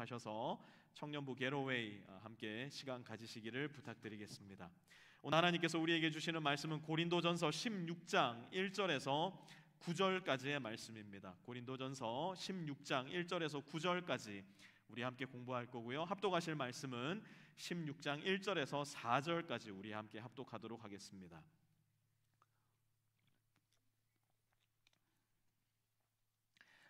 하셔서 청년부 겟어웨이 함께 시간 가지시기를 부탁드리겠습니다. 오늘 하나님께서 우리에게 주시는 말씀은 고린도전서 16장 1절에서 9절까지의 말씀입니다. 고린도전서 16장 1절에서 9절까지 우리 함께 공부할 거고요. 합독하실 말씀은 16장 1절에서 4절까지 우리 함께 합독하도록 하겠습니다.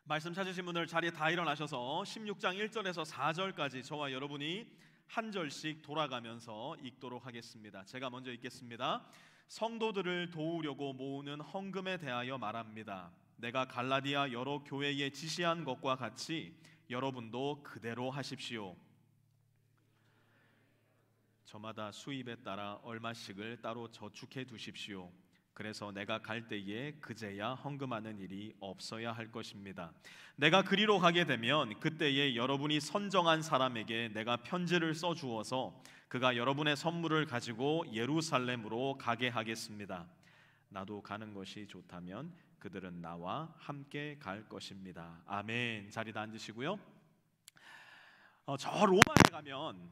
말씀 찾으신 분들 자리에 다 일어나셔서 16장 1절에서 4절까지 저와 여러분이 한 절씩 돌아가면서 읽도록 하겠습니다. 제가 먼저 읽겠습니다. 성도들을 도우려고 모으는 헌금에 대하여 말합니다. 내가 갈라디아 여러 교회에 지시한 것과 같이 여러분도 그대로 하십시오. 저마다 수입에 따라 얼마씩을 따로 저축해 두십시오. 그래서 내가 갈 때에 그제야 헌금하는 일이 없어야 할 것입니다. 내가 그리로 가게 되면 그때에 여러분이 선정한 사람에게 내가 편지를 써주어서 그가 여러분의 선물을 가지고 예루살렘으로 가게 하겠습니다. 나도 가는 것이 좋다면 그들은 나와 함께 갈 것입니다. 아멘. 자리다 앉으시고요. 저 로마에 가면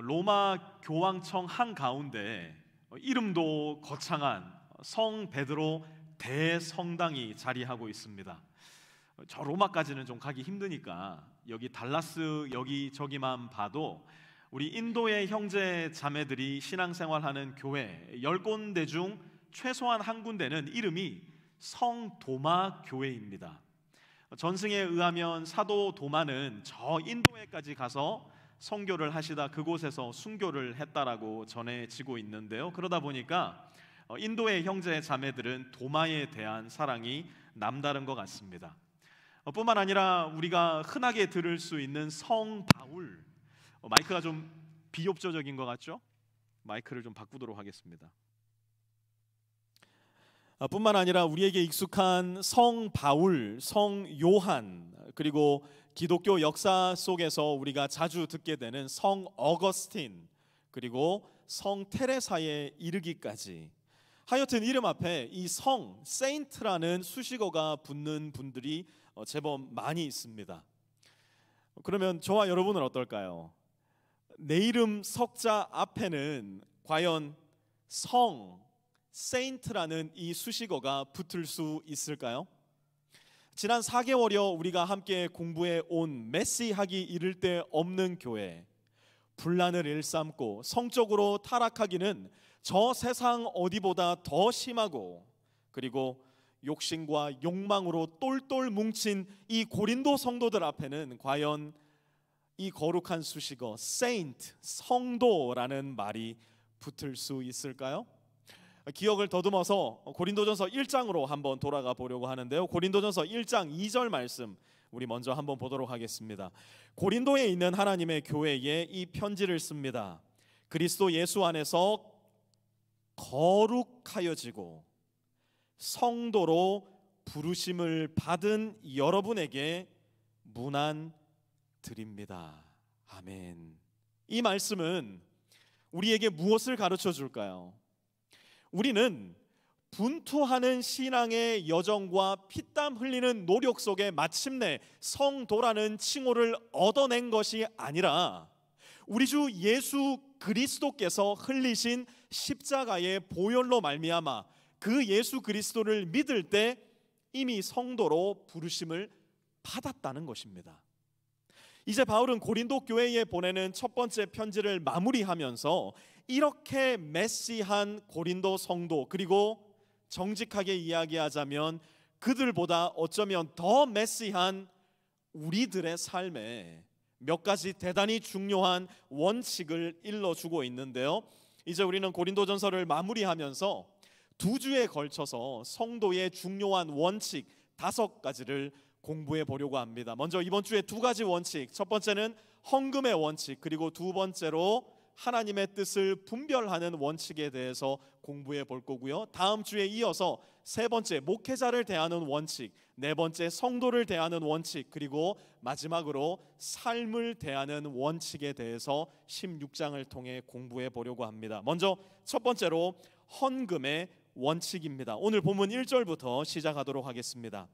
로마 교황청 한가운데 이름도 거창한 성 베드로 대성당이 자리하고 있습니다. 저 로마까지는 좀 가기 힘드니까 여기 달라스 여기저기만 봐도 우리 인도의 형제 자매들이 신앙생활하는 교회 10군데 중 최소한 한 군데는 이름이 성도마 교회입니다. 전승에 의하면 사도 도마는 저 인도에까지 가서 선교를 하시다 그곳에서 순교를 했다라고 전해지고 있는데요. 그러다 보니까 인도의 형제 자매들은 도마에 대한 사랑이 남다른 것 같습니다. 뿐만 아니라 우리가 흔하게 들을 수 있는 성 바울, 마이크가 좀 비협조적인 것 같죠? 마이크를 좀 바꾸도록 하겠습니다. 뿐만 아니라 우리에게 익숙한 성 바울, 성 요한, 그리고 기독교 역사 속에서 우리가 자주 듣게 되는 성 어거스틴, 그리고 성 테레사에 이르기까지 하여튼 이름 앞에 이 성, 세인트라는 수식어가 붙는 분들이 제법 많이 있습니다. 그러면 저와 여러분은 어떨까요? 내 이름 석자 앞에는 과연 성, 세인트라는 이 수식어가 붙을 수 있을까요? 지난 4개월여 우리가 함께 공부해 온 메시하기 이를 데 없는 교회, 분란을 일삼고 성적으로 타락하기는 저 세상 어디보다 더 심하고, 그리고 욕심과 욕망으로 똘똘 뭉친 이 고린도 성도들 앞에는 과연 이 거룩한 수식어 세인트, 성도라는 말이 붙을 수 있을까요? 기억을 더듬어서 고린도전서 1장으로 한번 돌아가 보려고 하는데요. 고린도전서 1장 2절 말씀 우리 먼저 한번 보도록 하겠습니다. 고린도에 있는 하나님의 교회에 이 편지를 씁니다. 그리스도 예수 안에서 거룩하여지고 성도로 부르심을 받은 여러분에게 문안 드립니다. 아멘. 이 말씀은 우리에게 무엇을 가르쳐 줄까요? 우리는 분투하는 신앙의 여정과 피땀 흘리는 노력 속에 마침내 성도라는 칭호를 얻어낸 것이 아니라 우리 주 예수 그리스도께서 흘리신 십자가의 보혈로 말미암아 그 예수 그리스도를 믿을 때 이미 성도로 부르심을 받았다는 것입니다. 이제 바울은 고린도 교회에 보내는 첫 번째 편지를 마무리하면서 이렇게 메시한 고린도 성도, 그리고 정직하게 이야기하자면 그들보다 어쩌면 더 메시한 우리들의 삶에 몇 가지 대단히 중요한 원칙을 일러주고 있는데요. 이제 우리는 고린도전서를 마무리하면서 2주에 걸쳐서 성도의 중요한 원칙 5가지를 공부해 보려고 합니다. 먼저 이번 주에 2가지 원칙, 첫 번째는 헌금의 원칙, 그리고 두 번째로 하나님의 뜻을 분별하는 원칙에 대해서 공부해 볼 거고요. 다음 주에 이어서 세 번째 목회자를 대하는 원칙, 네 번째 성도를 대하는 원칙, 그리고 마지막으로 삶을 대하는 원칙에 대해서 16장을 통해 공부해 보려고 합니다. 먼저 첫 번째로 헌금의 원칙입니다. 오늘 본문 1절부터 시작하도록 하겠습니다.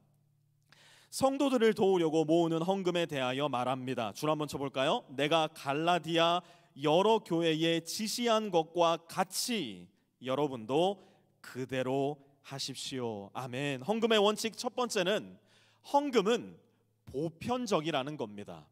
성도들을 도우려고 모으는 헌금에 대하여 말합니다. 줄 한번 쳐볼까요? 내가 갈라디아 여러 교회에 지시한 것과 같이 여러분도 그대로 하십시오. 아멘. 헌금의 원칙 첫 번째는 헌금은 보편적이라는 겁니다.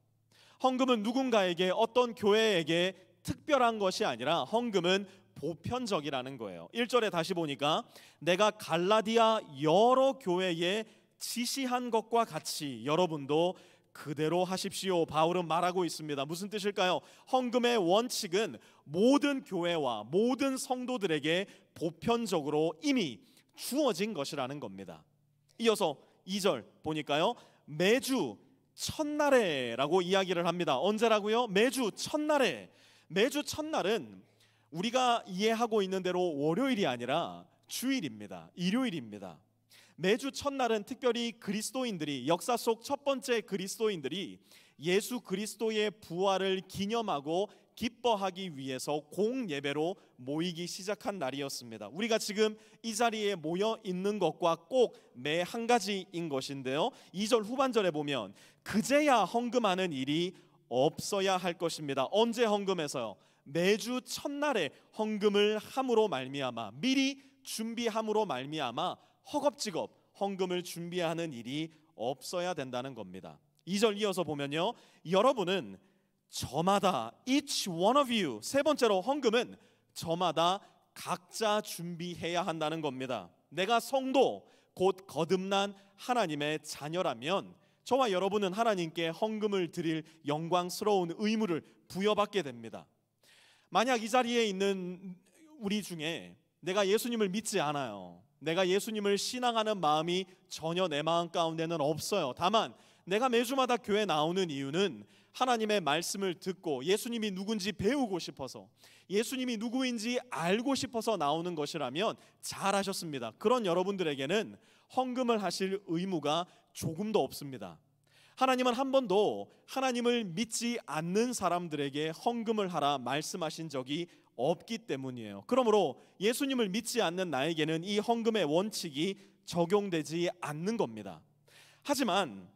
헌금은 누군가에게, 어떤 교회에게 특별한 것이 아니라 헌금은 보편적이라는 거예요. 1절에 다시 보니까 내가 갈라디아 여러 교회에 지시한 것과 같이 여러분도 그대로 하십시오. 바울은 말하고 있습니다. 무슨 뜻일까요? 헌금의 원칙은 모든 교회와 모든 성도들에게 보편적으로 이미 주어진 것이라는 겁니다. 이어서 2절 보니까요, 매주 첫날에라고 이야기를 합니다. 언제라고요? 매주 첫날에. 매주 첫날은 우리가 이해하고 있는 대로 월요일이 아니라 주일입니다. 일요일입니다. 매주 첫날은 특별히 그리스도인들이, 역사 속 첫 번째 그리스도인들이 예수 그리스도의 부활을 기념하고 기뻐하기 위해서 공예배로 모이기 시작한 날이었습니다. 우리가 지금 이 자리에 모여 있는 것과 꼭 매 한 가지인 것인데요, 2절 후반절에 보면 그제야 헌금하는 일이 없어야 할 것입니다. 언제 헌금해서요? 매주 첫날에 헌금을 함으로 말미암아, 미리 준비함으로 말미암아 허겁지겁 헌금을 준비하는 일이 없어야 된다는 겁니다. 2절 이어서 보면요, 여러분은 저마다, each one of you, 세 번째로 헌금은 저마다 각자 준비해야 한다는 겁니다. 내가 성도, 곧 거듭난 하나님의 자녀라면 저와 여러분은 하나님께 헌금을 드릴 영광스러운 의무를 부여받게 됩니다. 만약 이 자리에 있는 우리 중에 내가 예수님을 믿지 않아요, 내가 예수님을 신앙하는 마음이 전혀 내 마음 가운데는 없어요. 다만 내가 매주마다 교회 나오는 이유는 하나님의 말씀을 듣고 예수님이 누군지 배우고 싶어서, 예수님이 누구인지 알고 싶어서 나오는 것이라면 잘하셨습니다. 그런 여러분들에게는 헌금을 하실 의무가 조금도 없습니다. 하나님은 한 번도 하나님을 믿지 않는 사람들에게 헌금을 하라 말씀하신 적이 없기 때문이에요. 그러므로 예수님을 믿지 않는 나에게는 이 헌금의 원칙이 적용되지 않는 겁니다. 하지만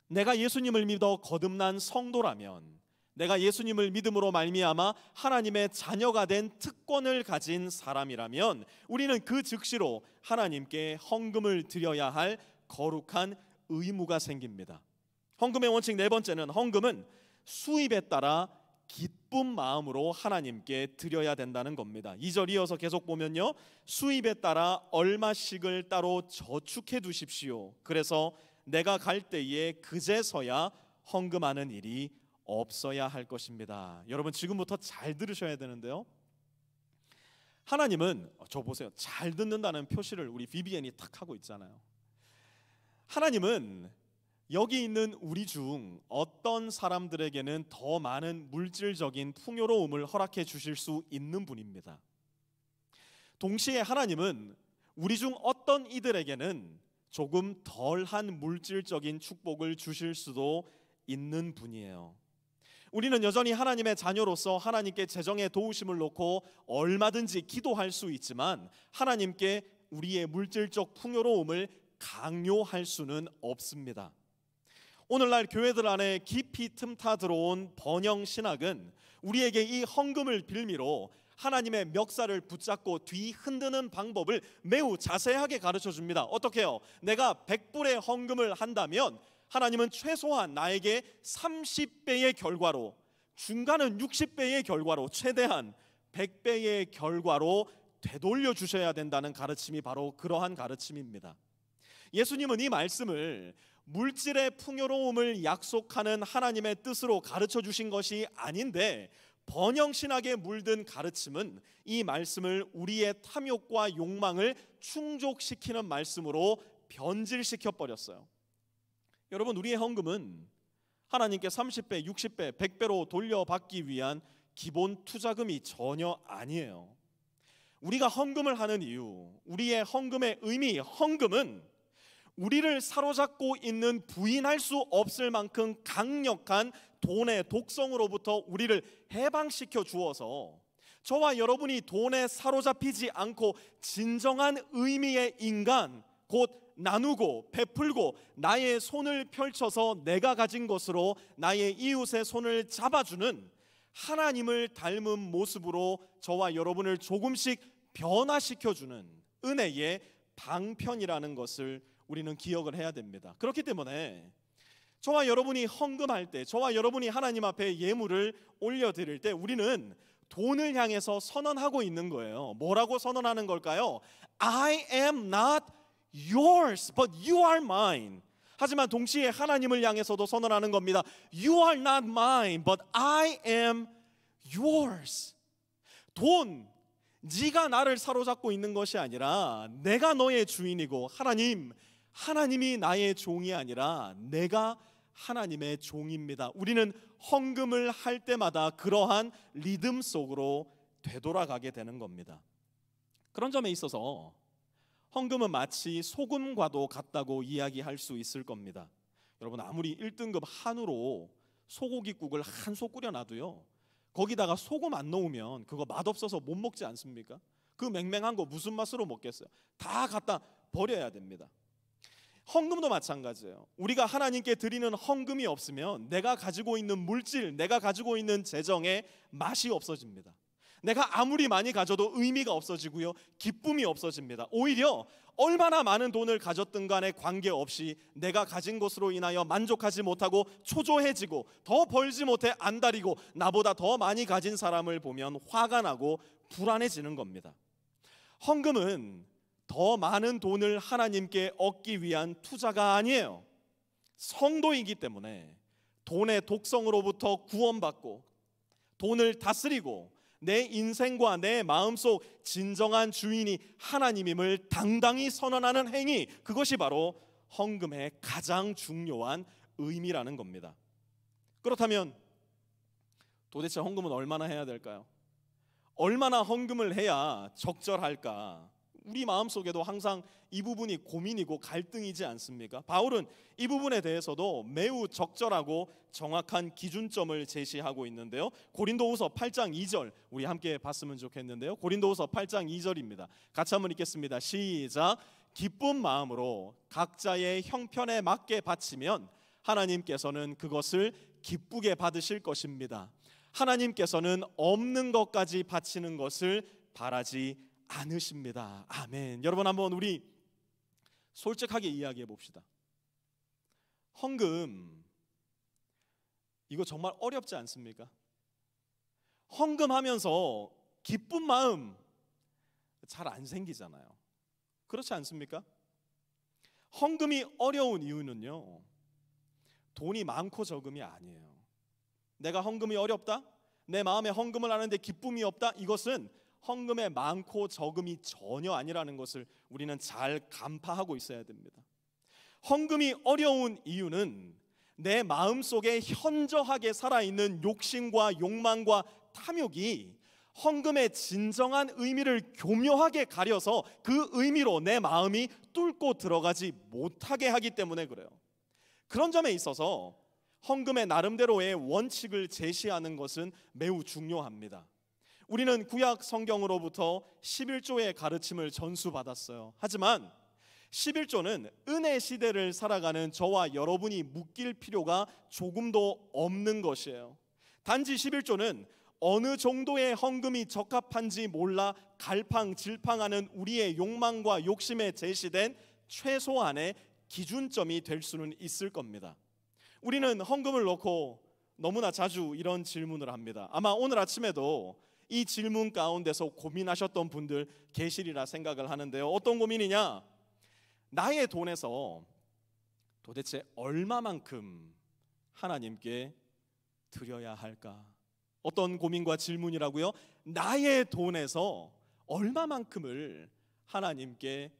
내가 예수님을 믿어 거듭난 성도라면, 내가 예수님을 믿음으로 말미암아 하나님의 자녀가 된 특권을 가진 사람이라면 우리는 그 즉시로 하나님께 헌금을 드려야 할 거룩한 의무가 생깁니다. 헌금의 원칙 네 번째는 헌금은 수입에 따라 기쁜 마음으로 하나님께 드려야 된다는 겁니다. 2절 이어서 계속 보면요, 수입에 따라 얼마씩을 따로 저축해 두십시오. 그래서 내가 갈 때에 그제서야 헌금하는 일이 없어야 할 것입니다. 여러분 지금부터 잘 들으셔야 되는데요, 하나님은, 저 보세요, 잘 듣는다는 표시를 우리 VBN이 탁 하고 있잖아요. 하나님은 여기 있는 우리 중 어떤 사람들에게는 더 많은 물질적인 풍요로움을 허락해 주실 수 있는 분입니다. 동시에 하나님은 우리 중 어떤 이들에게는 조금 덜한 물질적인 축복을 주실 수도 있는 분이에요. 우리는 여전히 하나님의 자녀로서 하나님께 재정의 도우심을 놓고 얼마든지 기도할 수 있지만 하나님께 우리의 물질적 풍요로움을 강요할 수는 없습니다. 오늘날 교회들 안에 깊이 틈타 들어온 번영 신학은 우리에게 이 헌금을 빌미로 하나님의 멱살을 붙잡고 뒤 흔드는 방법을 매우 자세하게 가르쳐 줍니다. 어떻게 해요? 내가 100불의 헌금을 한다면 하나님은 최소한 나에게 30배의 결과로, 중간은 60배의 결과로, 최대한 100배의 결과로 되돌려 주셔야 된다는 가르침이 바로 그러한 가르침입니다. 예수님은 이 말씀을 물질의 풍요로움을 약속하는 하나님의 뜻으로 가르쳐 주신 것이 아닌데, 번영신학에 물든 가르침은 이 말씀을 우리의 탐욕과 욕망을 충족시키는 말씀으로 변질시켜 버렸어요. 여러분, 우리의 헌금은 하나님께 30배, 60배, 100배로 돌려받기 위한 기본 투자금이 전혀 아니에요. 우리가 헌금을 하는 이유, 우리의 헌금의 의미, 헌금은 우리를 사로잡고 있는 부인할 수 없을 만큼 강력한 돈의 독성으로부터 우리를 해방시켜 주어서 저와 여러분이 돈에 사로잡히지 않고 진정한 의미의 인간, 곧 나누고 베풀고 나의 손을 펼쳐서 내가 가진 것으로 나의 이웃의 손을 잡아주는 하나님을 닮은 모습으로 저와 여러분을 조금씩 변화시켜주는 은혜의 방편이라는 것을 우리는 기억을 해야 됩니다. 그렇기 때문에 저와 여러분이 헌금할 때, 저와 여러분이 하나님 앞에 예물을 올려드릴 때 우리는 돈을 향해서 선언하고 있는 거예요. 뭐라고 선언하는 걸까요? I am not yours, but you are mine. 하지만 동시에 하나님을 향해서도 선언하는 겁니다. You are not mine, but I am yours. 돈, 네가 나를 사로잡고 있는 것이 아니라 내가 너의 주인이고 하나님이 나의 종이 아니라 내가 하나님의 종입니다. 우리는 헌금을 할 때마다 그러한 리듬 속으로 되돌아가게 되는 겁니다. 그런 점에 있어서 헌금은 마치 소금과도 같다고 이야기할 수 있을 겁니다. 여러분, 아무리 1등급 한우로 소고기국을 한 솥 끓여놔도요, 거기다가 소금 안 넣으면 그거 맛없어서 못 먹지 않습니까? 그 맹맹한 거 무슨 맛으로 먹겠어요? 다 갖다 버려야 됩니다. 헌금도 마찬가지예요. 우리가 하나님께 드리는 헌금이 없으면 내가 가지고 있는 물질, 내가 가지고 있는 재정에 맛이 없어집니다. 내가 아무리 많이 가져도 의미가 없어지고요, 기쁨이 없어집니다. 오히려 얼마나 많은 돈을 가졌든 간에 관계없이 내가 가진 것으로 인하여 만족하지 못하고 초조해지고 더 벌지 못해 안달이고 나보다 더 많이 가진 사람을 보면 화가 나고 불안해지는 겁니다. 헌금은 더 많은 돈을 하나님께 얻기 위한 투자가 아니에요. 성도이기 때문에 돈의 독성으로부터 구원받고 돈을 다스리고 내 인생과 내 마음속 진정한 주인이 하나님임을 당당히 선언하는 행위, 그것이 바로 헌금의 가장 중요한 의미라는 겁니다. 그렇다면 도대체 헌금은 얼마나 해야 될까요? 얼마나 헌금을 해야 적절할까? 우리 마음속에도 항상 이 부분이 고민이고 갈등이지 않습니까? 바울은 이 부분에 대해서도 매우 적절하고 정확한 기준점을 제시하고 있는데요. 고린도후서 8장 2절 우리 함께 봤으면 좋겠는데요. 고린도후서 8장 2절입니다. 같이 한번 읽겠습니다. 시작. 기쁜 마음으로 각자의 형편에 맞게 바치면 하나님께서는 그것을 기쁘게 받으실 것입니다. 하나님께서는 없는 것까지 바치는 것을 바라지 않으십니다. 아멘. 여러분, 한번 우리 솔직하게 이야기해 봅시다. 헌금, 이거 정말 어렵지 않습니까? 헌금하면서 기쁜 마음 잘 안 생기잖아요. 그렇지 않습니까? 헌금이 어려운 이유는요, 돈이 많고 적음이 아니에요. 내가 헌금이 어렵다? 내 마음에 헌금을 하는데 기쁨이 없다? 이것은 헌금의 많고 적음이 전혀 아니라는 것을 우리는 잘 간파하고 있어야 됩니다. 헌금이 어려운 이유는 내 마음속에 현저하게 살아있는 욕심과 욕망과 탐욕이 헌금의 진정한 의미를 교묘하게 가려서 그 의미로 내 마음이 뚫고 들어가지 못하게 하기 때문에 그래요. 그런 점에 있어서 헌금의 나름대로의 원칙을 제시하는 것은 매우 중요합니다. 우리는 구약 성경으로부터 11조의 가르침을 전수받았어요. 하지만 11조는 은혜 시대를 살아가는 저와 여러분이 묶일 필요가 조금도 없는 것이에요. 단지 11조는 어느 정도의 헌금이 적합한지 몰라 갈팡질팡하는 우리의 욕망과 욕심에 제시된 최소한의 기준점이 될 수는 있을 겁니다. 우리는 헌금을 놓고 너무나 자주 이런 질문을 합니다. 아마 오늘 아침에도 이 질문 가운데서 고민하셨던 분들 계시리라 생각을 하는데요. 어떤 고민이냐? 나의 돈에서 도대체 얼마만큼 하나님께 드려야 할까? 어떤 고민과 질문이라고요? 나의 돈에서 얼마만큼을 하나님께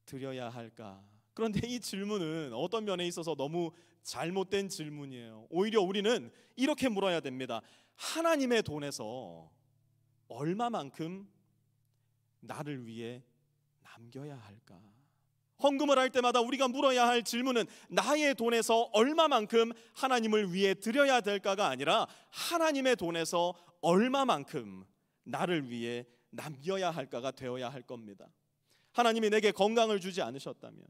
드려야 할까? 그런데 이 질문은 어떤 면에 있어서 너무 잘못된 질문이에요. 오히려 우리는 이렇게 물어야 됩니다. 하나님의 돈에서 얼마만큼 나를 위해 남겨야 할까? 헌금을 할 때마다 우리가 물어야 할 질문은 나의 돈에서 얼마만큼 하나님을 위해 드려야 될까가 아니라 하나님의 돈에서 얼마만큼 나를 위해 남겨야 할까가 되어야 할 겁니다. 하나님이 내게 건강을 주지 않으셨다면,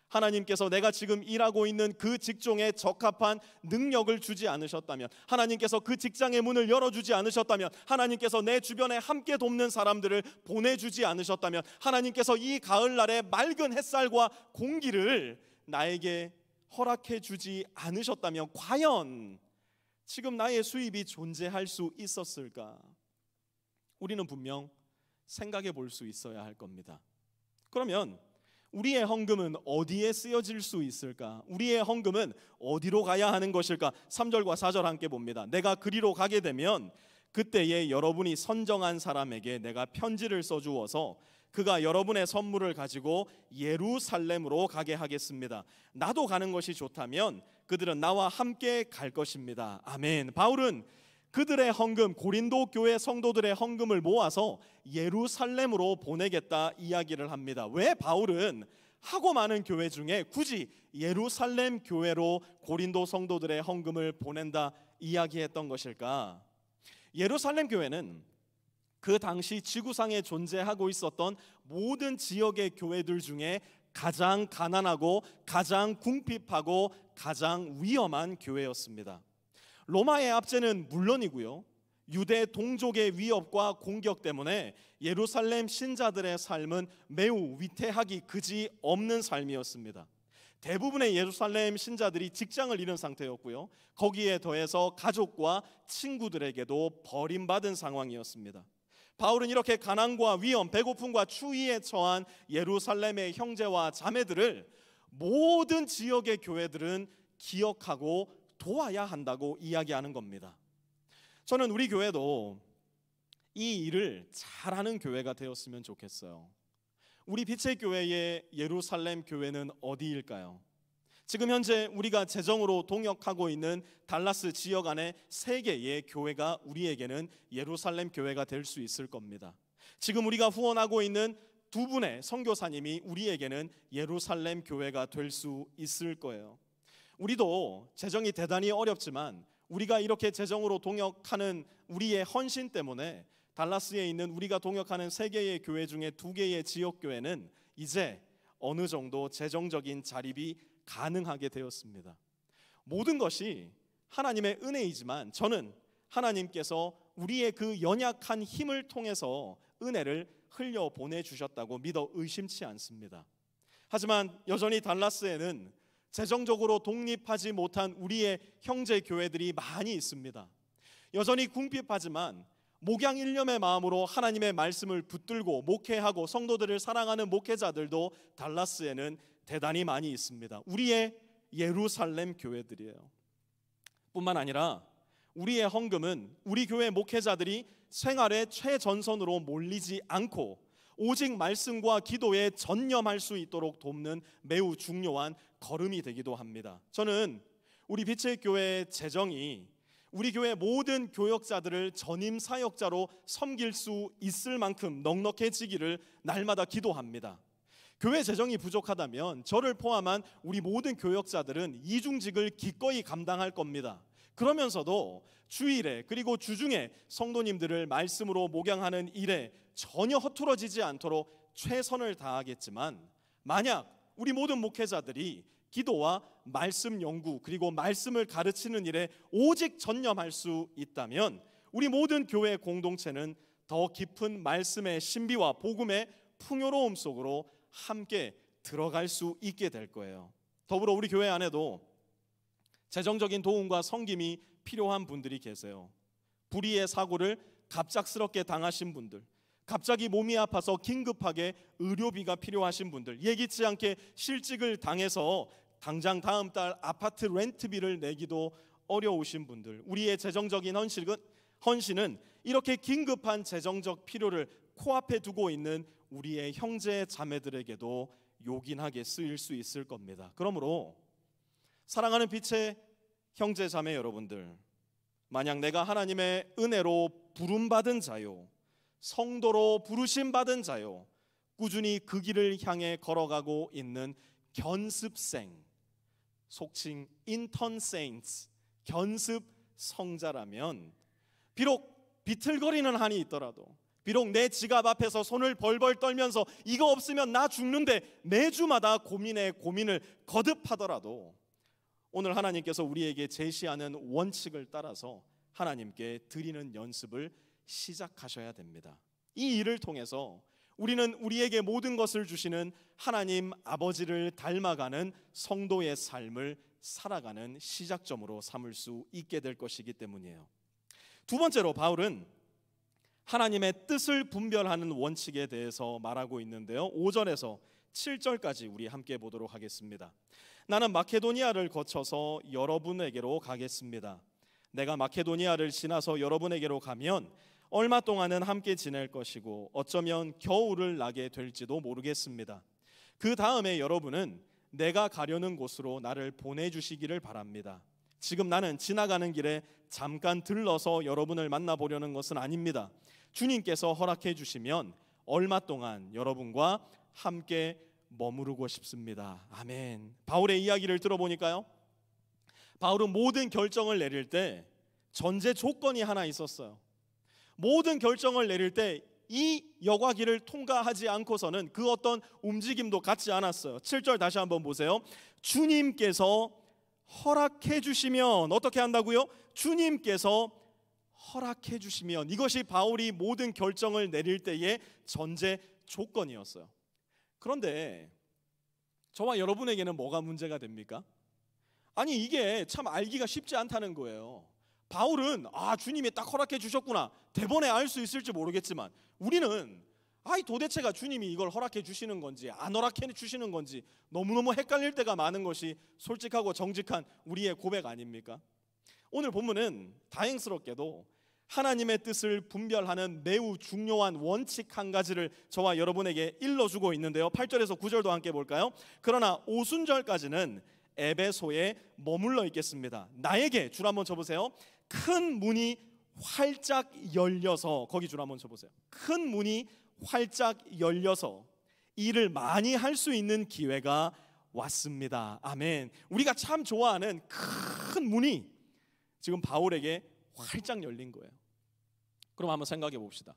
하나님께서 내가 지금 일하고 있는 그 직종에 적합한 능력을 주지 않으셨다면, 하나님께서 그 직장의 문을 열어주지 않으셨다면, 하나님께서 내 주변에 함께 돕는 사람들을 보내주지 않으셨다면, 하나님께서 이 가을날에 맑은 햇살과 공기를 나에게 허락해 주지 않으셨다면 과연 지금 나의 수입이 존재할 수 있었을까? 우리는 분명 생각해 볼 수 있어야 할 겁니다. 그러면 우리의 헌금은 어디에 쓰여질 수 있을까? 우리의 헌금은 어디로 가야 하는 것일까? 3절과 4절 함께 봅니다. 내가 그리로 가게 되면 그때에 여러분이 선정한 사람에게 내가 편지를 써주어서 그가 여러분의 선물을 가지고 예루살렘으로 가게 하겠습니다. 나도 가는 것이 좋다면 그들은 나와 함께 갈 것입니다. 아멘. 바울은 그들의 헌금, 고린도 교회 성도들의 헌금을 모아서 예루살렘으로 보내겠다 이야기를 합니다. 왜 바울은 하고 많은 교회 중에 굳이 예루살렘 교회로 고린도 성도들의 헌금을 보낸다 이야기했던 것일까? 예루살렘 교회는 그 당시 지구상에 존재하고 있었던 모든 지역의 교회들 중에 가장 가난하고 가장 궁핍하고 가장 위험한 교회였습니다. 로마의 압제는 물론이고요, 유대 동족의 위협과 공격 때문에 예루살렘 신자들의 삶은 매우 위태하기 그지없는 삶이었습니다. 대부분의 예루살렘 신자들이 직장을 잃은 상태였고요, 거기에 더해서 가족과 친구들에게도 버림받은 상황이었습니다. 바울은 이렇게 가난과 위험, 배고픔과 추위에 처한 예루살렘의 형제와 자매들을 모든 지역의 교회들은 기억하고 도와야 한다고 이야기하는 겁니다. 저는 우리 교회도 이 일을 잘하는 교회가 되었으면 좋겠어요. 우리 빛의 교회의 예루살렘 교회는 어디일까요? 지금 현재 우리가 재정으로 동역하고 있는 달라스 지역 안에 3개의 교회가 우리에게는 예루살렘 교회가 될 수 있을 겁니다. 지금 우리가 후원하고 있는 2분의 선교사님이 우리에게는 예루살렘 교회가 될 수 있을 거예요. 우리도 재정이 대단히 어렵지만 우리가 이렇게 재정으로 동역하는 우리의 헌신 때문에 달라스에 있는 우리가 동역하는 3개의 교회 중에 2개의 지역교회는 이제 어느 정도 재정적인 자립이 가능하게 되었습니다. 모든 것이 하나님의 은혜이지만 저는 하나님께서 우리의 그 연약한 힘을 통해서 은혜를 흘려 보내주셨다고 믿어 의심치 않습니다. 하지만 여전히 달라스에는 재정적으로 독립하지 못한 우리의 형제 교회들이 많이 있습니다. 여전히 궁핍하지만 목양 일념의 마음으로 하나님의 말씀을 붙들고 목회하고 성도들을 사랑하는 목회자들도 달라스에는 대단히 많이 있습니다. 우리의 예루살렘 교회들이에요. 뿐만 아니라 우리의 헌금은 우리 교회 목회자들이 생활의 최전선으로 몰리지 않고 오직 말씀과 기도에 전념할 수 있도록 돕는 매우 중요한 걸음이 되기도 합니다. 저는 우리 빛의 교회의 재정이 우리 교회 모든 교역자들을 전임 사역자로 섬길 수 있을 만큼 넉넉해지기를 날마다 기도합니다. 교회 재정이 부족하다면 저를 포함한 우리 모든 교역자들은 이중직을 기꺼이 감당할 겁니다. 그러면서도 주일에 그리고 주중에 성도님들을 말씀으로 목양하는 일에 전혀 허투러지지 않도록 최선을 다하겠지만, 만약 우리 모든 목회자들이 기도와 말씀 연구 그리고 말씀을 가르치는 일에 오직 전념할 수 있다면 우리 모든 교회 공동체는 더 깊은 말씀의 신비와 복음의 풍요로움 속으로 함께 들어갈 수 있게 될 거예요. 더불어 우리 교회 안에도 재정적인 도움과 섬김이 필요한 분들이 계세요. 불의의 사고를 갑작스럽게 당하신 분들, 갑자기 몸이 아파서 긴급하게 의료비가 필요하신 분들, 예기치 않게 실직을 당해서 당장 다음 달 아파트 렌트비를 내기도 어려우신 분들, 우리의 재정적인 헌신은 이렇게 긴급한 재정적 필요를 코앞에 두고 있는 우리의 형제 자매들에게도 요긴하게 쓰일 수 있을 겁니다. 그러므로 사랑하는 빛의 형제 자매 여러분들, 만약 내가 하나님의 은혜로 부름받은 자요, 성도로 부르심받은 자요, 꾸준히 그 길을 향해 걸어가고 있는 견습생, 속칭 인턴 세인츠, 견습 성자라면 비록 비틀거리는 한이 있더라도, 비록 내 지갑 앞에서 손을 벌벌 떨면서 이거 없으면 나 죽는데 매주마다 고민에 고민을 거듭하더라도 오늘 하나님께서 우리에게 제시하는 원칙을 따라서 하나님께 드리는 연습을 시작하셔야 됩니다. 이 일을 통해서 우리는 우리에게 모든 것을 주시는 하나님 아버지를 닮아가는 성도의 삶을 살아가는 시작점으로 삼을 수 있게 될 것이기 때문이에요. 두 번째로 바울은 하나님의 뜻을 분별하는 원칙에 대해서 말하고 있는데요, 5절에서 7절까지 우리 함께 보도록 하겠습니다. 나는 마케도니아를 거쳐서 여러분에게로 가겠습니다. 내가 마케도니아를 지나서 여러분에게로 가면 얼마 동안은 함께 지낼 것이고 어쩌면 겨울을 나게 될지도 모르겠습니다. 그 다음에 여러분은 내가 가려는 곳으로 나를 보내주시기를 바랍니다. 지금 나는 지나가는 길에 잠깐 들러서 여러분을 만나보려는 것은 아닙니다. 주님께서 허락해 주시면 얼마 동안 여러분과 함께 머무르고 싶습니다. 아멘. 바울의 이야기를 들어보니까요, 바울은 모든 결정을 내릴 때 전제 조건이 하나 있었어요. 모든 결정을 내릴 때 이 여과기를 통과하지 않고서는 그 어떤 움직임도 갖지 않았어요. 7절 다시 한번 보세요. 주님께서 허락해 주시면 어떻게 한다고요? 주님께서 허락해 주시면, 이것이 바울이 모든 결정을 내릴 때의 전제 조건이었어요. 그런데 저와 여러분에게는 뭐가 문제가 됩니까? 아니, 이게 참 알기가 쉽지 않다는 거예요. 바울은 주님이 딱 허락해 주셨구나, 대번에 알 수 있을지 모르겠지만 우리는 도대체가 주님이 이걸 허락해 주시는 건지 안 허락해 주시는 건지 너무너무 헷갈릴 때가 많은 것이 솔직하고 정직한 우리의 고백 아닙니까? 오늘 본문은 다행스럽게도 하나님의 뜻을 분별하는 매우 중요한 원칙 한 가지를 저와 여러분에게 일러주고 있는데요, 8절에서 9절도 함께 볼까요? 그러나 오순절까지는 에베소에 머물러 있겠습니다. 나에게, 줄 한번 쳐보세요. 큰 문이 활짝 열려서, 거기 줄 한번 쳐보세요. 큰 문이 활짝 열려서 일을 많이 할 수 있는 기회가 왔습니다. 아멘. 우리가 참 좋아하는 큰 문이 지금 바울에게 활짝 열린 거예요. 그럼 한번 생각해 봅시다.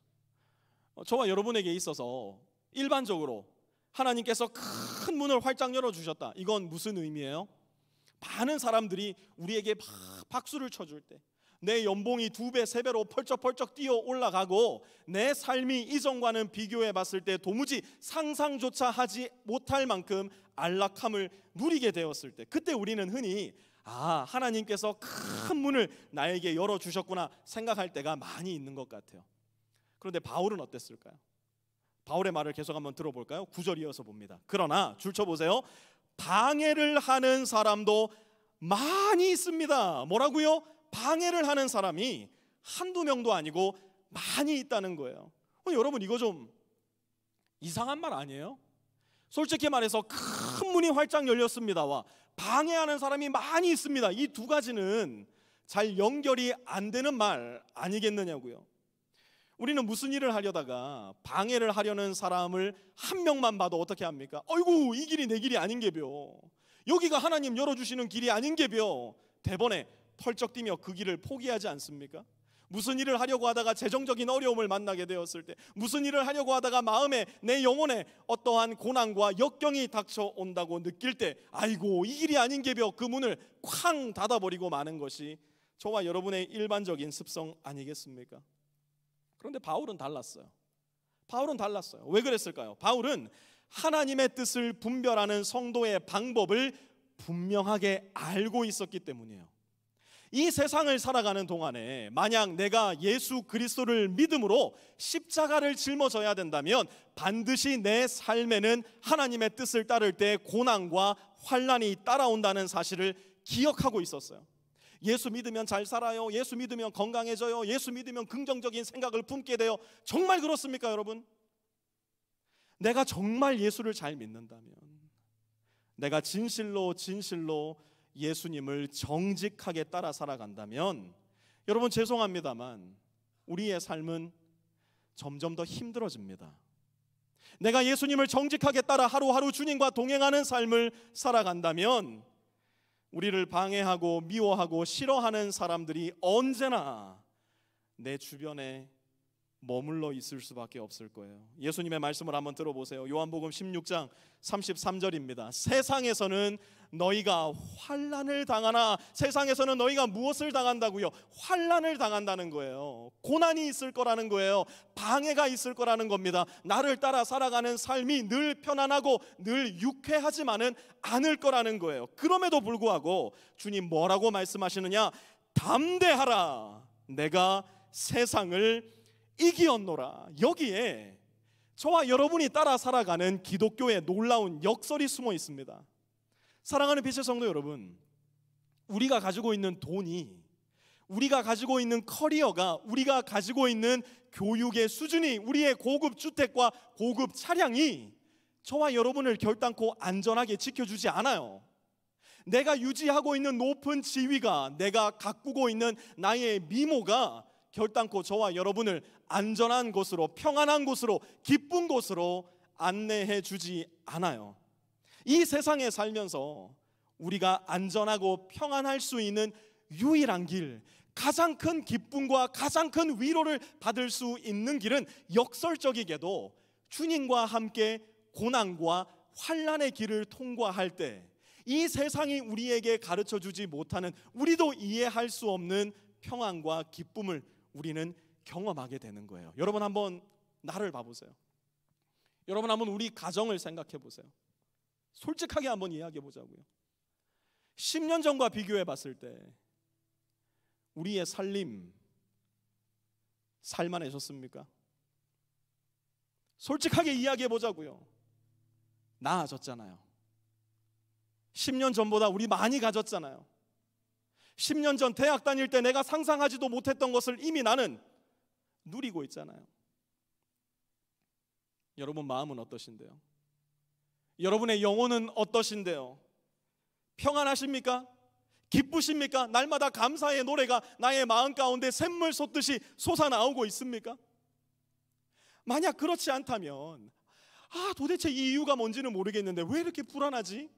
저와 여러분에게 있어서 일반적으로 하나님께서 큰 문을 활짝 열어주셨다, 이건 무슨 의미예요? 많은 사람들이 우리에게 박수를 쳐줄 때, 내 연봉이 2배, 3배로 펄쩍펄쩍 뛰어 올라가고 내 삶이 이전과는 비교해 봤을 때 도무지 상상조차 하지 못할 만큼 안락함을 누리게 되었을 때, 그때 우리는 흔히 하나님께서 큰 문을 나에게 열어주셨구나 생각할 때가 많이 있는 것 같아요. 그런데 바울은 어땠을까요? 바울의 말을 계속 한번 들어볼까요? 9절 이어서 봅니다. 그러나 줄 쳐보세요. 방해를 하는 사람도 많이 있습니다. 뭐라고요? 방해를 하는 사람이 한두 명도 아니고 많이 있다는 거예요. 여러분, 이거 좀 이상한 말 아니에요? 솔직히 말해서 큰 문이 활짝 열렸습니다와 방해하는 사람이 많이 있습니다, 이 두 가지는 잘 연결이 안 되는 말 아니겠느냐고요. 우리는 무슨 일을 하려다가 방해를 하려는 사람을 한 명만 봐도 어떻게 합니까? 어이구, 이 길이 내 길이 아닌게벼, 여기가 하나님 열어주시는 길이 아닌게벼, 대번에 펄쩍 뛰며 그 길을 포기하지 않습니까? 무슨 일을 하려고 하다가 재정적인 어려움을 만나게 되었을 때, 무슨 일을 하려고 하다가 마음에, 내 영혼에 어떠한 고난과 역경이 닥쳐온다고 느낄 때 아이고, 이 길이 아닌게벼, 그 문을 쾅 닫아버리고 마는 것이 저와 여러분의 일반적인 습성 아니겠습니까? 그런데 바울은 달랐어요. 바울은 달랐어요. 왜 그랬을까요? 바울은 하나님의 뜻을 분별하는 성도의 방법을 분명하게 알고 있었기 때문이에요. 이 세상을 살아가는 동안에 만약 내가 예수 그리스도를 믿음으로 십자가를 짊어져야 된다면 반드시 내 삶에는 하나님의 뜻을 따를 때 고난과 환난이 따라온다는 사실을 기억하고 있었어요. 예수 믿으면 잘 살아요, 예수 믿으면 건강해져요, 예수 믿으면 긍정적인 생각을 품게 돼요. 정말 그렇습니까, 여러분? 내가 정말 예수를 잘 믿는다면, 내가 진실로 예수님을 정직하게 따라 살아간다면, 여러분 죄송합니다만 우리의 삶은 점점 더 힘들어집니다. 내가 예수님을 정직하게 따라 하루하루 주님과 동행하는 삶을 살아간다면 우리를 방해하고 미워하고 싫어하는 사람들이 언제나 내 주변에 머물러 있을 수밖에 없을 거예요. 예수님의 말씀을 한번 들어보세요. 요한복음 16장 33절입니다. 세상에서는 너희가 환난을 당하나, 세상에서는 너희가 무엇을 당한다고요? 환난을 당한다는 거예요. 고난이 있을 거라는 거예요. 방해가 있을 거라는 겁니다. 나를 따라 살아가는 삶이 늘 편안하고 늘 유쾌하지만은 않을 거라는 거예요. 그럼에도 불구하고 주님 뭐라고 말씀하시느냐? 담대하라, 내가 세상을 이기었노라. 여기에 저와 여러분이 따라 살아가는 기독교의 놀라운 역설이 숨어 있습니다. 사랑하는 빛의 성도 여러분, 우리가 가지고 있는 돈이, 우리가 가지고 있는 커리어가, 우리가 가지고 있는 교육의 수준이, 우리의 고급 주택과 고급 차량이 저와 여러분을 결단코 안전하게 지켜주지 않아요. 내가 유지하고 있는 높은 지위가, 내가 가꾸고 있는 나의 미모가 결단코 저와 여러분을 안전한 곳으로, 평안한 곳으로, 기쁜 곳으로 안내해 주지 않아요. 이 세상에 살면서 우리가 안전하고 평안할 수 있는 유일한 길, 가장 큰 기쁨과 가장 큰 위로를 받을 수 있는 길은 역설적이게도 주님과 함께 고난과 환난의 길을 통과할 때 이 세상이 우리에게 가르쳐 주지 못하는, 우리도 이해할 수 없는 평안과 기쁨을 우리는 경험하게 되는 거예요. 여러분 한번 나를 봐보세요. 여러분 한번 우리 가정을 생각해 보세요. 솔직하게 한번 이야기해 보자고요. 10년 전과 비교해 봤을 때 우리의 살만해졌습니까? 솔직하게 이야기해 보자고요. 나아졌잖아요. 10년 전보다 우리 많이 가졌잖아요. 10년 전 대학 다닐 때 내가 상상하지도 못했던 것을 이미 나는 누리고 있잖아요. 여러분 마음은 어떠신데요? 여러분의 영혼은 어떠신데요? 평안하십니까? 기쁘십니까? 날마다 감사의 노래가 나의 마음 가운데 샘물 솟듯이 솟아나오고 있습니까? 만약 그렇지 않다면 도대체 이 이유가 뭔지는 모르겠는데 왜 이렇게 불안하지?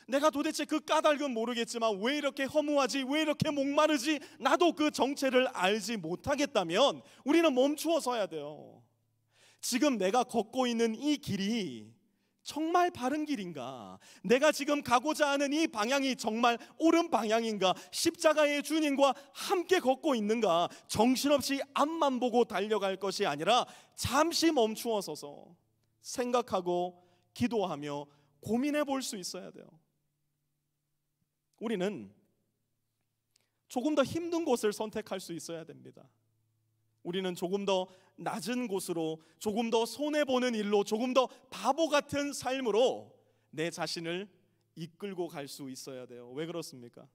내가 도대체 그 까닭은 모르겠지만 왜 이렇게 허무하지? 왜 이렇게 목마르지? 나도 그 정체를 알지 못하겠다면 우리는 멈추어 서야 돼요. 지금 내가 걷고 있는 이 길이 정말 바른 길인가? 내가 지금 가고자 하는 이 방향이 정말 옳은 방향인가? 십자가의 주님과 함께 걷고 있는가? 정신없이 앞만 보고 달려갈 것이 아니라 잠시 멈추어 서서 생각하고 기도하며 고민해 볼 수 있어야 돼요. 우리는 조금 더 힘든 곳을 선택할 수 있어야 됩니다. 우리는 조금 더 낮은 곳으로, 조금 더 손해보는 일로, 조금 더 바보 같은 삶으로 내 자신을 이끌고 갈 수 있어야 돼요. 왜 그렇습니까?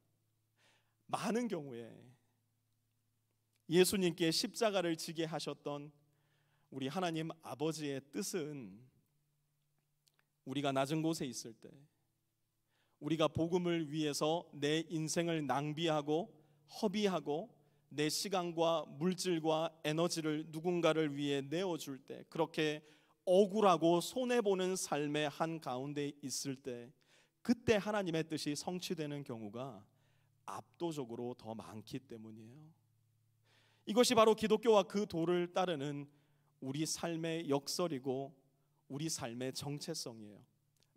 많은 경우에 예수님께 십자가를 지게 하셨던 우리 하나님 아버지의 뜻은 우리가 낮은 곳에 있을 때, 우리가 복음을 위해서 내 인생을 낭비하고 허비하고 내 시간과 물질과 에너지를 누군가를 위해 내어줄 때, 그렇게 억울하고 손해보는 삶의 한가운데 있을 때, 그때 하나님의 뜻이 성취되는 경우가 압도적으로 더 많기 때문이에요. 이것이 바로 기독교와 그 도를 따르는 우리 삶의 역설이고 우리 삶의 정체성이에요.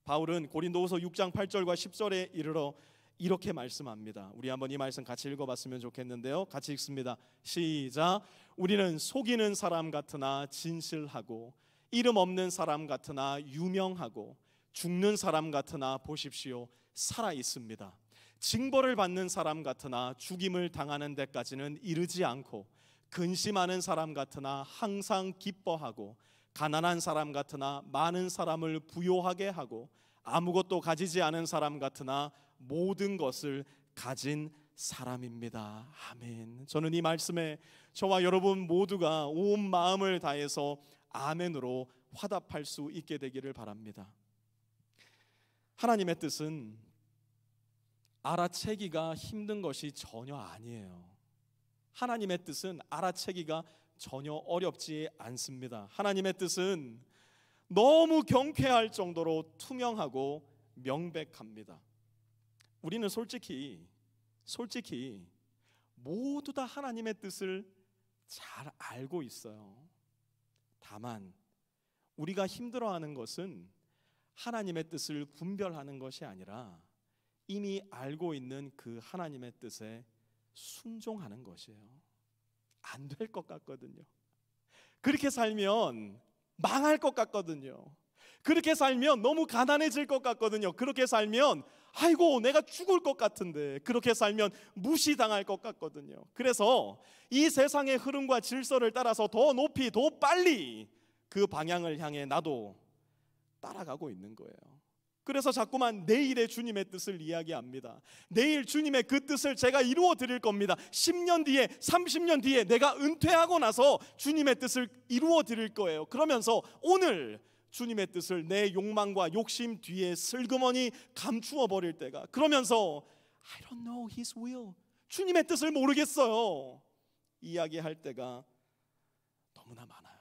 바울은 고린도후서 6장 8절과 10절에 이르러 이렇게 말씀합니다. 우리 한번 이 말씀 같이 읽어봤으면 좋겠는데요. 같이 읽습니다. 시작. 우리는 속이는 사람 같으나 진실하고 이름 없는 사람 같으나 유명하고 죽는 사람 같으나 보십시오 살아 있습니다. 징벌을 받는 사람 같으나 죽임을 당하는 데까지는 이르지 않고 근심하는 사람 같으나 항상 기뻐하고 가난한 사람 같으나 많은 사람을 부요하게 하고 아무것도 가지지 않은 사람 같으나 모든 것을 가진 사람입니다. 아멘. 저는 이 말씀에 저와 여러분 모두가 온 마음을 다해서 아멘으로 화답할 수 있게 되기를 바랍니다. 하나님의 뜻은 알아채기가 힘든 것이 전혀 아니에요. 하나님의 뜻은 알아채기가 전혀 어렵지 않습니다. 하나님의 뜻은 너무 경쾌할 정도로 투명하고 명백합니다. 우리는 솔직히 모두 다 하나님의 뜻을 잘 알고 있어요. 다만 우리가 힘들어하는 것은 하나님의 뜻을 분별하는 것이 아니라 이미 알고 있는 그 하나님의 뜻에 순종하는 것이에요. 안 될 것 같거든요. 그렇게 살면 망할 것 같거든요. 그렇게 살면 너무 가난해질 것 같거든요. 그렇게 살면 아이고 내가 죽을 것 같은데, 그렇게 살면 무시당할 것 같거든요. 그래서 이 세상의 흐름과 질서를 따라서 더 높이 더 빨리 그 방향을 향해 나도 따라가고 있는 거예요. 그래서 자꾸만 내일의 주님의 뜻을 이야기합니다. 내일 주님의 그 뜻을 제가 이루어 드릴 겁니다. 10년 뒤에 30년 뒤에 내가 은퇴하고 나서 주님의 뜻을 이루어 드릴 거예요. 그러면서 오늘 주님의 뜻을 내 욕망과 욕심 뒤에 슬그머니 감추어 버릴 때가, 그러면서 I don't know His will, 주님의 뜻을 모르겠어요 이야기할 때가 너무나 많아요.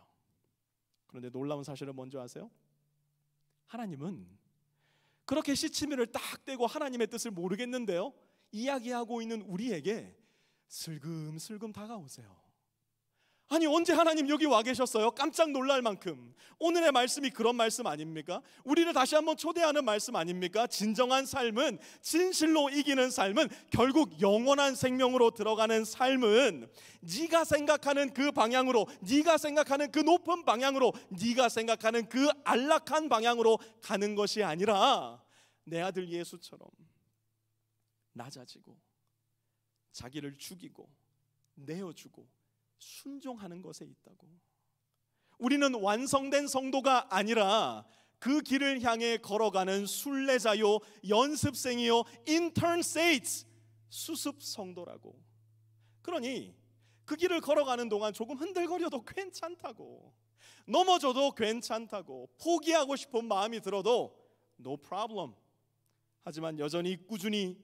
그런데 놀라운 사실은 뭔지 아세요? 하나님은 그렇게 시치미를 딱 떼고 하나님의 뜻을 모르겠는데요, 이야기하고 있는 우리에게 슬금슬금 다가오세요. 아니 언제 하나님 여기 와 계셨어요? 깜짝 놀랄 만큼. 오늘의 말씀이 그런 말씀 아닙니까? 우리를 다시 한번 초대하는 말씀 아닙니까? 진정한 삶은, 진실로 이기는 삶은, 결국 영원한 생명으로 들어가는 삶은 네가 생각하는 그 방향으로, 네가 생각하는 그 높은 방향으로, 네가 생각하는 그 안락한 방향으로 가는 것이 아니라 내 아들 예수처럼 낮아지고 자기를 죽이고 내어주고 순종하는 것에 있다고. 우리는 완성된 성도가 아니라 그 길을 향해 걸어가는 순례자요, 연습생이요, intern saints, 수습 성도라고. 그러니 그 길을 걸어가는 동안 조금 흔들거려도 괜찮다고, 넘어져도 괜찮다고, 포기하고 싶은 마음이 들어도 no problem. 하지만 여전히 꾸준히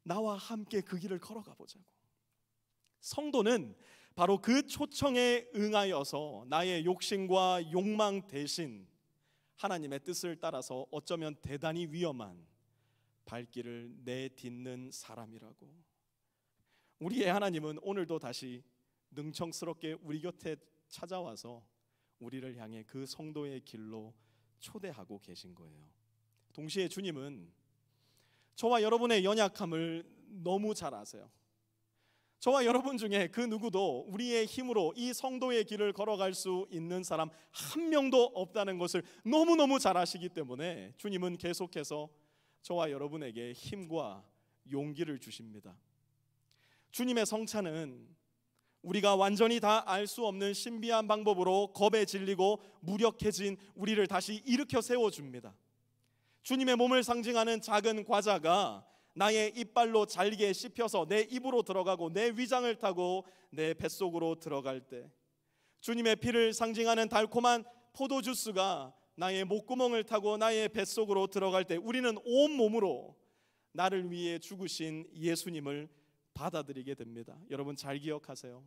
나와 함께 그 길을 걸어가 보자고. 성도는 바로 그 초청에 응하여서 나의 욕심과 욕망 대신 하나님의 뜻을 따라서 어쩌면 대단히 위험한 발길을 내딛는 사람이라고. 우리의 하나님은 오늘도 다시 능청스럽게 우리 곁에 찾아와서 우리를 향해 그 성도의 길로 초대하고 계신 거예요. 동시에 주님은 저와 여러분의 연약함을 너무 잘 아세요. 저와 여러분 중에 그 누구도 우리의 힘으로 이 성도의 길을 걸어갈 수 있는 사람 한 명도 없다는 것을 너무너무 잘 아시기 때문에 주님은 계속해서 저와 여러분에게 힘과 용기를 주십니다. 주님의 성찬은 우리가 완전히 다 알 수 없는 신비한 방법으로 겁에 질리고 무력해진 우리를 다시 일으켜 세워줍니다. 주님의 몸을 상징하는 작은 과자가 나의 이빨로 잘게 씹혀서 내 입으로 들어가고 내 위장을 타고 내 뱃속으로 들어갈 때, 주님의 피를 상징하는 달콤한 포도주스가 나의 목구멍을 타고 나의 뱃속으로 들어갈 때 우리는 온몸으로 나를 위해 죽으신 예수님을 받아들이게 됩니다. 여러분 잘 기억하세요.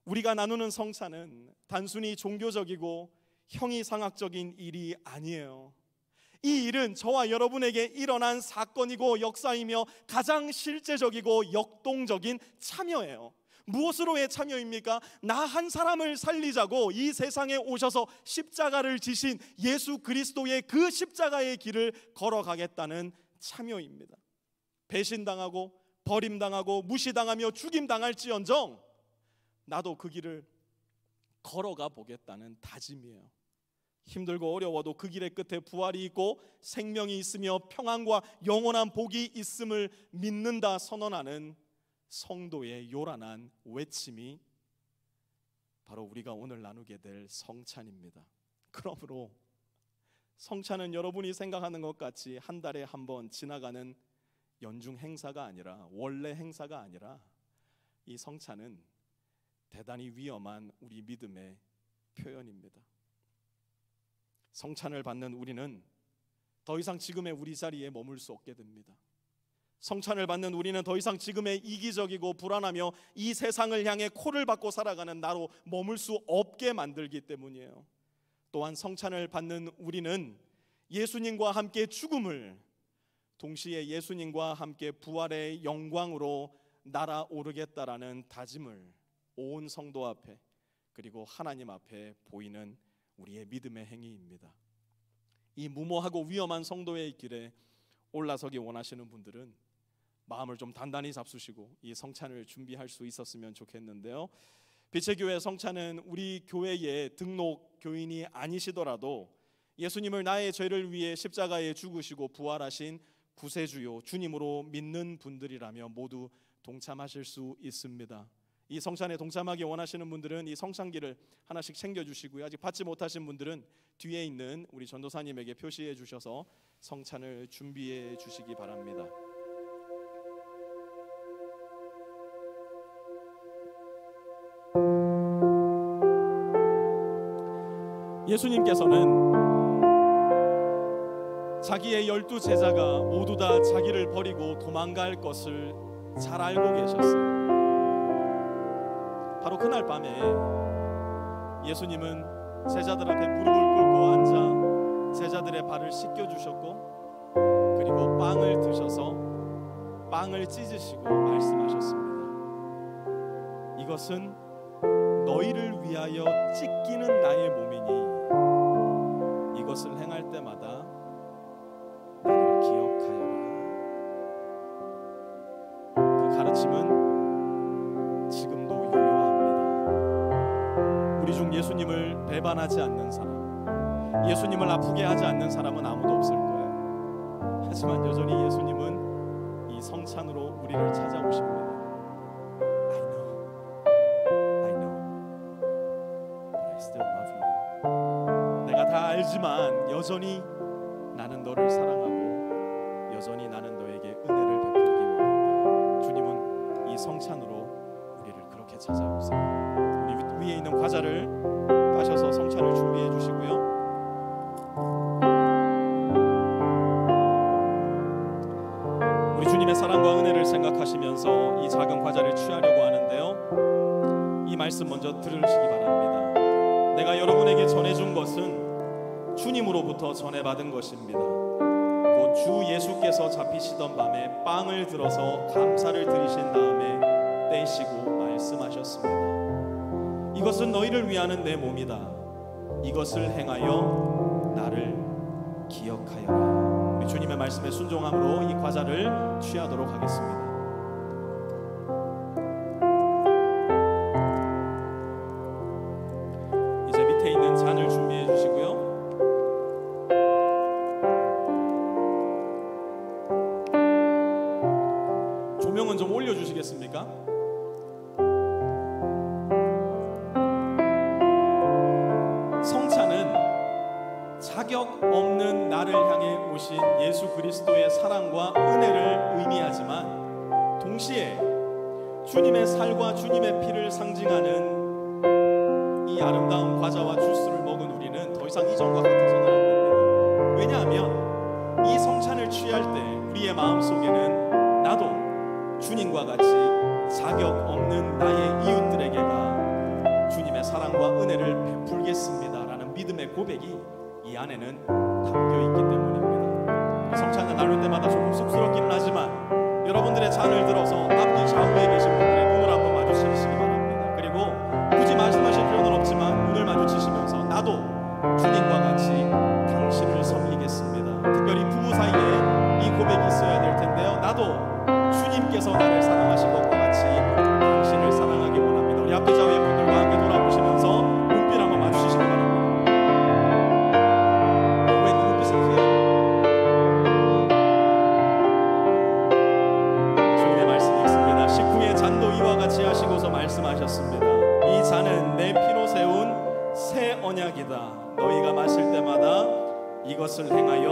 우리가 나누는 성찬은 단순히 종교적이고 형이상학적인 일이 아니에요. 이 일은 저와 여러분에게 일어난 사건이고 역사이며 가장 실제적이고 역동적인 참여예요. 무엇으로의 참여입니까? 나 한 사람을 살리자고 이 세상에 오셔서 십자가를 지신 예수 그리스도의 그 십자가의 길을 걸어가겠다는 참여입니다. 배신당하고 버림당하고 무시당하며 죽임당할지언정 나도 그 길을 걸어가 보겠다는 다짐이에요. 힘들고 어려워도 그 길의 끝에 부활이 있고 생명이 있으며 평안과 영원한 복이 있음을 믿는다 선언하는 성도의 요란한 외침이 바로 우리가 오늘 나누게 될 성찬입니다. 그러므로 성찬은 여러분이 생각하는 것 같이 한 달에 한 번 지나가는 연중 행사가 아니라, 원래 행사가 아니라, 이 성찬은 대단히 위험한 우리 믿음의 표현입니다. 성찬을 받는 우리는 더 이상 지금의 우리 자리에 머물 수 없게 됩니다. 성찬을 받는 우리는 더 이상 지금의 이기적이고 불안하며 이 세상을 향해 코를 박고 살아가는 나로 머물 수 없게 만들기 때문이에요. 또한 성찬을 받는 우리는 예수님과 함께 죽음을, 동시에 예수님과 함께 부활의 영광으로 날아오르겠다라는 다짐을 온 성도 앞에, 그리고 하나님 앞에 보이는 우리의 믿음의 행위입니다. 이 무모하고 위험한 성도의 길에 올라서기 원하시는 분들은 마음을 좀 단단히 잡수시고 이 성찬을 준비할 수 있었으면 좋겠는데요. 빛의 교회 성찬은 우리 교회의 등록 교인이 아니시더라도 예수님을 나의 죄를 위해 십자가에 죽으시고 부활하신 구세주요 주님으로 믿는 분들이라면 모두 동참하실 수 있습니다. 이 성찬에 동참하기 원하시는 분들은 이 성찬기를 하나씩 챙겨주시고요. 아직 받지 못하신 분들은 뒤에 있는 우리 전도사님에게 표시해 주셔서 성찬을 준비해 주시기 바랍니다. 예수님께서는 자기의 12 제자가 모두 다 자기를 버리고 도망갈 것을 잘 알고 계셨어요. 바로 그날 밤에 예수님은 제자들 앞에 무릎을 꿇고 앉아 제자들의 발을 씻겨주셨고 그리고 빵을 드셔서 빵을 찢으시고 말씀하셨습니다. 이것은 너희를 위하여 찢기는 나의 몸이니 이것을 행할 때마다 나를 기억하여라. 그 가르침은 지금도 유효합니다. 우리 중 예수님을 배반하지 않는 사람, 예수님을 아프게 하지 않는 사람은 아무도 없을 거예요. 하지만 여전히 예수님은 이 성찬으로 우리를 찾아오십니다. 내가 다 알지만 여전히 나는 너를 사랑하고 여전히 나는 너에게 은혜를 베풀기 원한다. 주님은 이 성찬으로 우리를 그렇게 찾아오세요. 우리 위에 있는 과자를 까셔서 성찬을 준비해 주시고요. 우리 주님의 사랑과 은혜를 생각하시면서 이 작은 과자를 취하려고 하는데요. 이 말씀 먼저 들으시기 바랍니다. 내가 여러분에게 전해준 것은 주님으로부터 전해받은 것입니다. 곧 주 예수께서 잡히시던 밤에 빵을 들어서 감사를 드리신 다음에 떼시고 말씀하셨습니다. 이것은 너희를 위하는 내 몸이다. 이것을 행하여 나를 기억하여라. 우리 주님의 말씀에 순종함으로 이 과자를 취하도록 하겠습니다. 잔을 준비해 주시고요. 조명은 좀 올려주시겠습니까? 성찬은 자격 없는 나를 향해 오신 예수 그리스도의 사랑과 은혜를 의미하지만 동시에 주님의 살과 주님의 피를 상징하는 이 아름다운 과자와 주스를 먹은 우리는 더 이상 이전과 같아서는 안 됩니다. 왜냐하면 이 성찬을 취할 때 우리의 마음속에는 나도 주님과 같이 자격 없는 나의 이웃들에게가 주님의 사랑과 은혜를 베풀겠습니다라는 믿음의 고백이 이 안에는 담겨있기 때문입니다. 성찬을 나눌 때마다 조금 쑥스럽기는 하지만 여러분들의 잔을 들어서 앞뒤 좌우에 계신 분들의 눈을 한번 마주치시기 바랍니다. 그리고 굳이 말씀하실 필요는 없지만 눈을 마주치시면서 나도 주님과 같이 당신을 섬기겠습니다. 특별히 부부 사이에 이 고백이 있어야 될 텐데요. 나도 주님께서 나를 사랑하신 것과 같이 당신을 사랑하기 원합니다. 우리 앞뒤 좌우의 분들과 함께 돌아보시면서 눈빛 한번 마주치시기 바랍니다. 왜 눈빛을 피해요? 주님의 말씀이 있습니다. 식후에 잔도 이와 같이 하시고서 말씀하셨습니다. 이 잔은 내 피로 세운 새 언약이다. 너희가 마실 때마다 이것을 행하여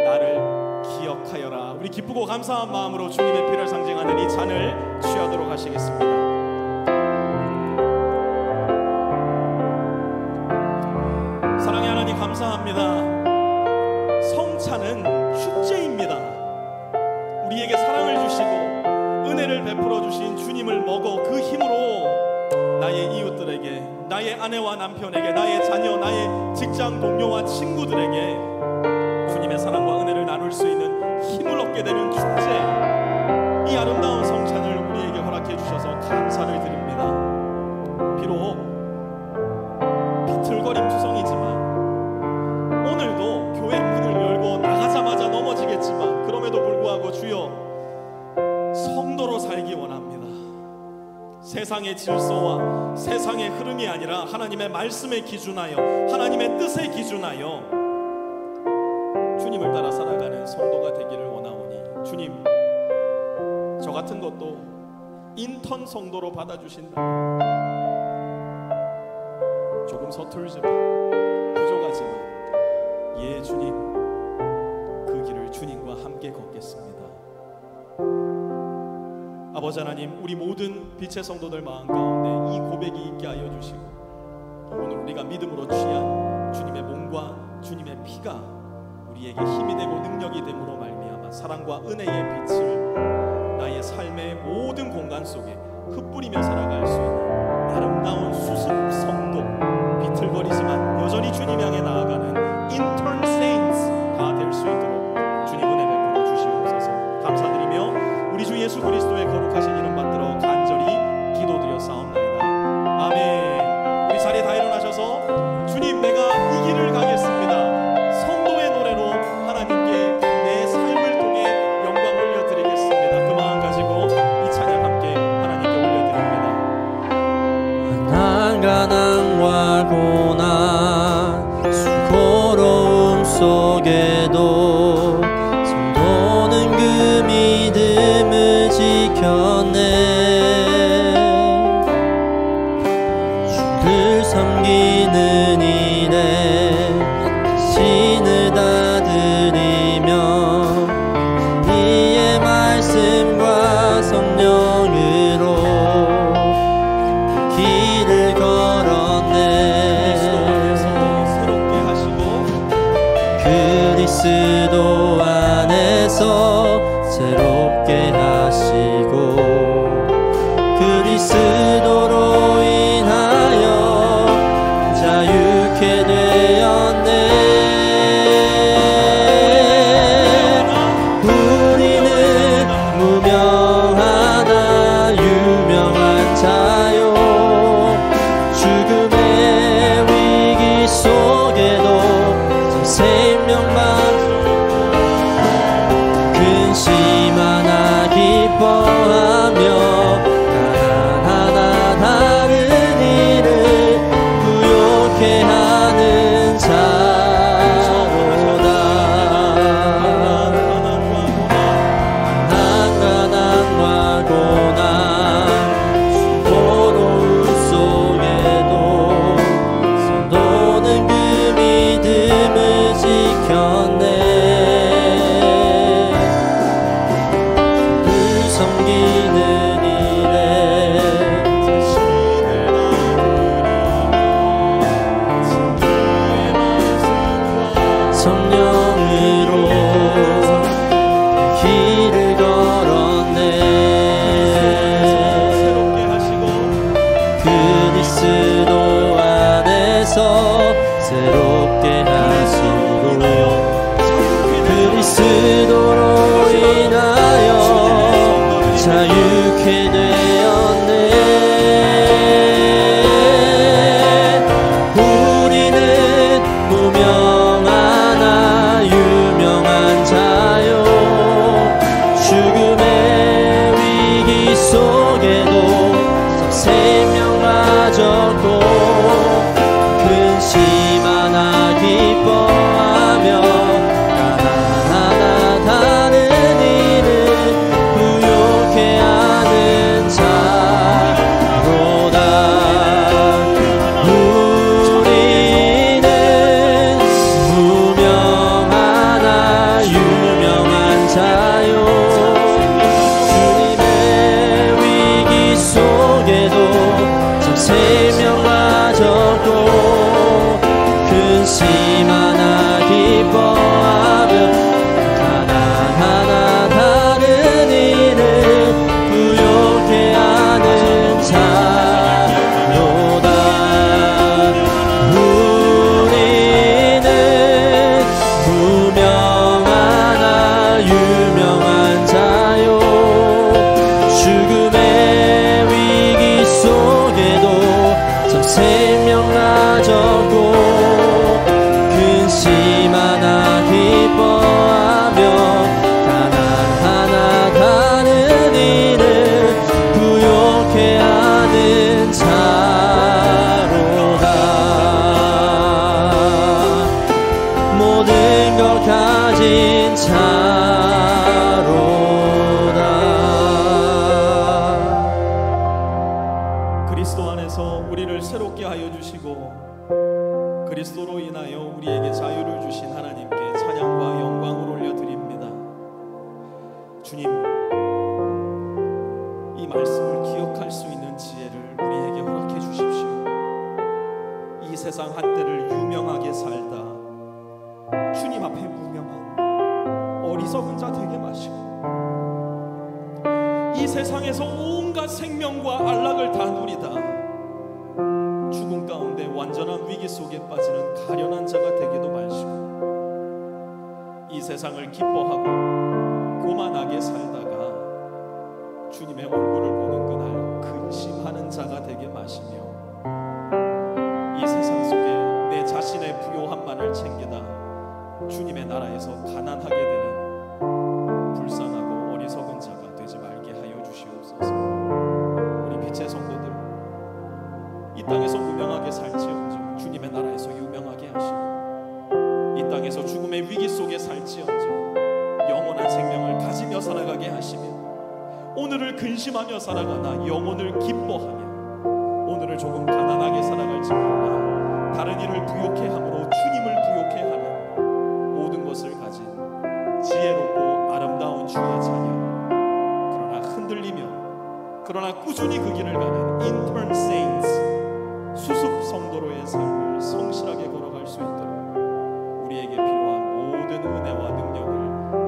나를 기억하여라. 우리 기쁘고 감사한 마음으로 주님의 피를 상징하는 이 잔을 취하도록 하시겠습니다. 사랑의 하나님 감사합니다. 성찬은 축제입니다. 우리에게 사랑을 주시고 은혜를 베풀어 주신 주님을 먹어 그 힘으로 나의 이웃들에게, 나의 아내와 남편에게, 나의 자녀, 나의 직장 동료와 친구들에게 주님의 사랑과 은혜를 나눌 수 있는 힘을 얻게 되는 축제, 이 아름다운 성찬을 우리에게 허락해 주셔서 감사를 드립니다. 비록 세상의 질서와 세상의 흐름이 아니라 하나님의 말씀에 기준하여 하나님의 뜻에 기준하여 주님을 따라 살아가는 성도가 되기를 원하오니 주님, 저 같은 것도 인턴 성도로 받아주신다면 조금 서툴지만 부족하지만 예 주님, 그 길을 주님과 함께 걷겠습니다. 아버지 하나님, 우리 모든 빛의 성도들 마음 가운데 이 고백이 있게 하여 주시고 오늘 우리가 믿음으로 취한 주님의 몸과 주님의 피가 우리에게 힘이 되고 능력이 됨으로 말미암아 사랑과 은혜의 빛을 나의 삶의 모든 공간 속에 흩뿌리며 살아갈 수 있는 아름다운 수습 성도, 비틀거리지만 여전히 주님 향해 나아가는 인턴 세인트가 될 수 있도록 주님 은혜 베풀어 주시옵소서. 감사드리며 우리 주 예수 그리스도의 거룩하신 이름 받들어 간절히 기도드렸사옵나이다. 아멘. 우리 자리에 다 일어나셔서 주님, 내가 이 길을 가겠습니다. 성도의 노래로 하나님께 내 삶을 통해 영광 올려드리겠습니다. 그 마음 가지고 이 찬양 함께 하나님께 올려드립니다. 가난과 고난 수고로움 속에도 성도는 그 믿음을 지켰네. 주를 섬기는 일에 신을 다 드리며 이의 말씀과 성령으로 길을 걸었네. 그리스도 안에서 새롭게 하시고 그리스도로 인하여 자유케 되었네. 우리는 무명하나 유명한 자요 죽음의 위기 속에도 생명만 근심 하나 기뻐하며 가난하나 다른 일을 부욕해 하는 자로다. 가난과 고난 수고로움 속에도 성도는 그 믿음을 지켰네. 그 섬기는 일에 성령으로 길을 걸었네. 그리스도 안에서 새롭게 하시고 그리스도로 인하여 자유케 되었네. 우리는 무명하나 유명한 자요 죽음의 위기 속에도 생명 가졌고 근심 하나 기뻐하며 가난하나 다른 일을 부욕해 하는 자로다. 우리는 무명하나 유명한 자요 주님의 위기 속에도 생명 가졌고 근심 하나 기뻐하며 가난하나 다른 일을 부욕해 하는 자로다. 우리는 무명하나 유명한 자요 죽음의 위기 속에도 생명 가졌고 근심 하나 기뻐하며 가난하나 다른 일을 부욕해 하는 가진 자로다. 그리스도 안에서 우리를 새롭게 하여 주시고 그리스도로 인하여 우리에게 자유를 주신 하나님께 찬양과 영광을 올려드립니다. 주님, 이 말씀을 기억할 수 있는 지혜를 우리에게 허락해 주십시오. 이 세상 한때를 유명하게 살다 주님 앞에 무명한 어리석은 자 되게 마시고, 이 세상에서 온갖 생명과 안락을 다 누리다 죽음 가운데 완전한 위기 속에 빠지는 가련한 자가 되기도 마시고, 이 세상을 기뻐하고 교만하게 살다가 주님의 얼굴을 보는 그날 근심하는 자가 되게 마시며, 이 세상 속에 내 자신의 부요함만을 챙기다 주님의 나라에서 가난하게 되는 불쌍하고 어리석은 자가 되지 말게 하여 주시옵소서. 우리 빛의 성도들, 이 땅에서 무명하게 살지언정 주님의 나라에서 유명하게 하시고, 이 땅에서 죽음의 위기 속에 살지언정 영원한 생명을 가지며 살아가게 하시며, 오늘을 근심하며 살아가나 영혼을 기뻐하며, 오늘을 조금 가난하게 살아갈지 모르나 다른 일을 부욕해 함으로 주님을 부욕해 하는 모든 것을 가진 지혜롭고 아름다운 주의 자녀, 그러나 흔들리며 그러나 꾸준히 그 길을 가는 intern saints, 수습 성도로의 삶을 성실하게 걸어갈 수 있도록 우리에게 필요한 모든 은혜와 능력을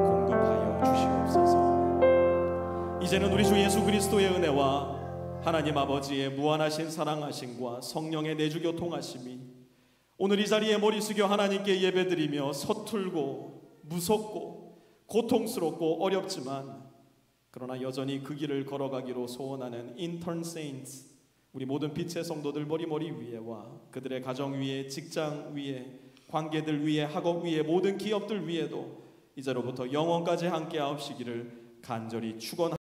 공급하여 주시옵소서. 이제는 우리 주 예수 그리스도의 은혜와 하나님 아버지의 무한하신 사랑하심과 성령의 내주 교통하심이 오늘 이 자리에 머리 숙여 하나님께 예배드리며 서툴고 무섭고 고통스럽고 어렵지만 그러나 여전히 그 길을 걸어가기로 소원하는 인턴 세인트, 우리 모든 빛의 성도들 머리 위에와 그들의 가정 위에, 직장 위에, 관계들 위에, 학업 위에, 모든 기업들 위에도 이제로부터 영원까지 함께 하옵시기를 간절히 축원합니다.